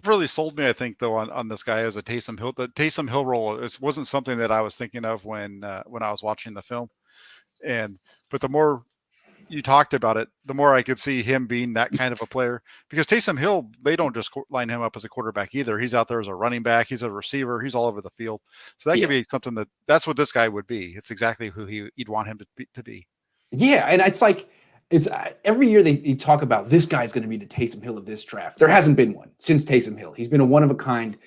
really sold me, I think, though, on this guy as a Taysom Hill. The Taysom Hill role wasn't something that I was thinking of when I was watching the film. But the more you talked about it, the more I could see him being that kind of a player. Because Taysom Hill, they don't just line him up as a quarterback either. He's out there as a running back. He's a receiver. He's all over the field. So that could be something that's what this guy would be. It's exactly who you'd want him to be. Yeah, and it's like every year they talk about this guy's going to be the Taysom Hill of this draft. There hasn't been one since Taysom Hill. He's been a one of a kind.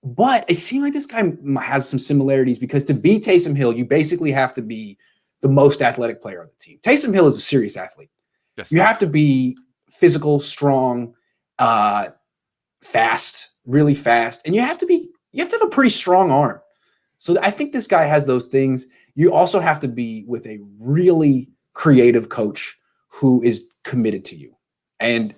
But it seems like this guy has some similarities because to be Taysom Hill, you basically have to be the most athletic player on the team. Taysom Hill is a serious athlete. Yes. You have to be physical, strong, fast, really fast, and you have to have a pretty strong arm. So I think this guy has those things. You also have to be with a really creative coach who is committed to you. And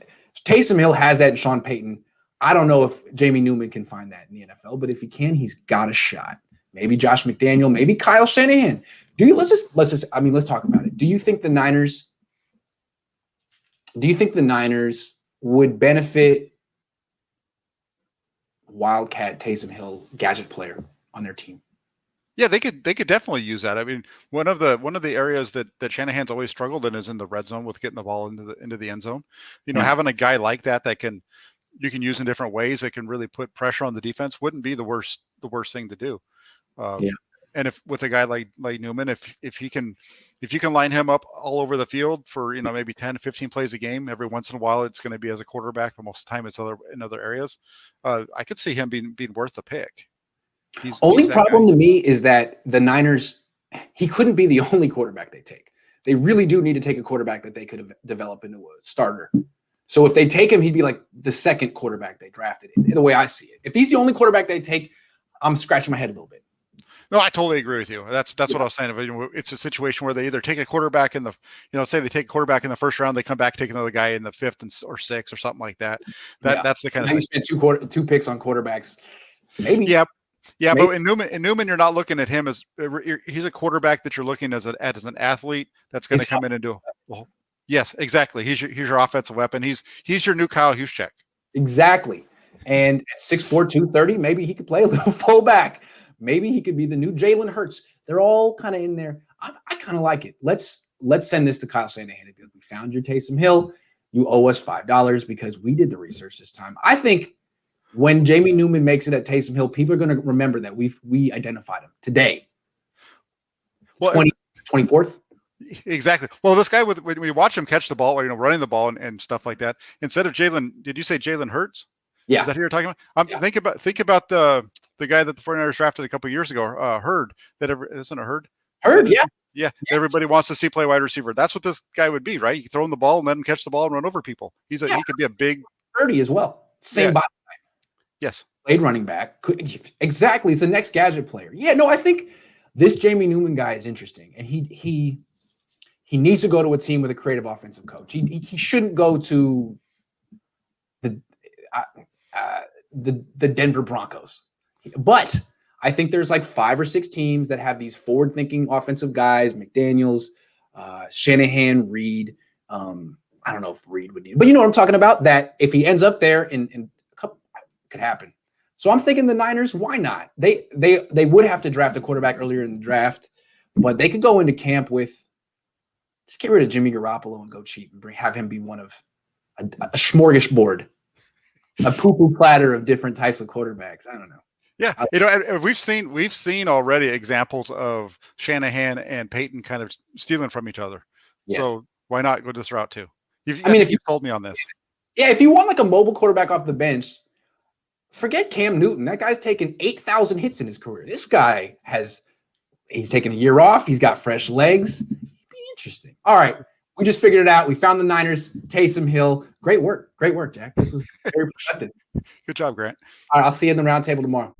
Taysom Hill has that in Sean Payton. I don't know if Jamie Newman can find that in the NFL, but if he can, he's got a shot. Maybe Josh McDaniel, maybe Kyle Shanahan. Let's talk about it. Do you think the Niners would benefit Wildcat Taysom Hill gadget player on their team? Yeah, they could definitely use that. I mean, one of the areas that Shanahan's always struggled in is in the red zone with getting the ball into the end zone. Having a guy like that you can use in different ways that can really put pressure on the defense wouldn't be the worst thing to do. And if with a guy like Newman, if you can line him up all over the field for maybe 10 to 15 plays a game, every once in a while it's going to be as a quarterback, but most of the time it's in other areas. I could see him being worth a pick. Only problem to me is that the Niners, he couldn't be the only quarterback they take. They really do need to take a quarterback that they could develop into a starter. So if they take him, he'd be like the second quarterback they drafted, the way I see it. If he's the only quarterback they take, I'm scratching my head a little bit. No, I totally agree with you. That's what I was saying. It's a situation where they either take a quarterback in the, say they take a quarterback in the first round, they come back, take another guy in the fifth or sixth or something like that. That's the kind of thing. Spent two picks on quarterbacks. Maybe. Yeah. Yeah. Maybe. But in Newman, you're not looking at him as he's a quarterback that you're looking as an athlete that's going to come in and do. Well, yes, exactly. He's your offensive weapon. He's your new Kyle Juszczyk. Exactly. And at 6'4", 230, maybe he could play a little fullback. Maybe he could be the new Jalen Hurts. They're all kind of in there. I kind of like it. Let's send this to Kyle Shanahan and be like, we found your Taysom Hill. You owe us $5 because we did the research this time. I think when Jamie Newman makes it at Taysom Hill, people are going to remember that we identified him today. Well, 24th. Exactly. Well, this guy, when we watch him catch the ball or running the ball and stuff like that, instead of Jalen, did you say Jalen Hurts? Yeah. Is that who you're talking about? Think about the guy that the 49ers drafted a couple of years ago, Hurd. Isn't it Hurd? Hurd, yeah. Yeah. Yes. Everybody wants to see play wide receiver. That's what this guy would be, right? You throw him the ball and let him catch the ball and run over people. He could be a big 30 as well. Same body type. Yes. Played running back. Exactly. It's the next gadget player. Yeah, no, I think this Jamie Newman guy is interesting. And he needs to go to a team with a creative offensive coach. He shouldn't go to the Denver Broncos. But I think there's like 5 or 6 teams that have these forward-thinking offensive guys, McDaniels, Shanahan, Reed. I don't know if Reed would need, but you know what I'm talking about, that if he ends up there in a couple, could happen. So I'm thinking the Niners, why not? They would have to draft a quarterback earlier in the draft, but they could go into camp with, just get rid of Jimmy Garoppolo and go cheap and have him be one of a smorgasbord, a poo-poo platter of different types of quarterbacks. I don't know. Yeah, we've seen already examples of Shanahan and Payton kind of stealing from each other. Yes. So why not go this route too? If you've told me on this. Yeah, if you want like a mobile quarterback off the bench, forget Cam Newton. That guy's taken 8,000 hits in his career. This guy he's taken a year off. He's got fresh legs. It'd be interesting. All right. We just figured it out. We found the Niners, Taysom Hill. Great work, Jack. This was very productive. Good job, Grant. All right, I'll see you in the round table tomorrow.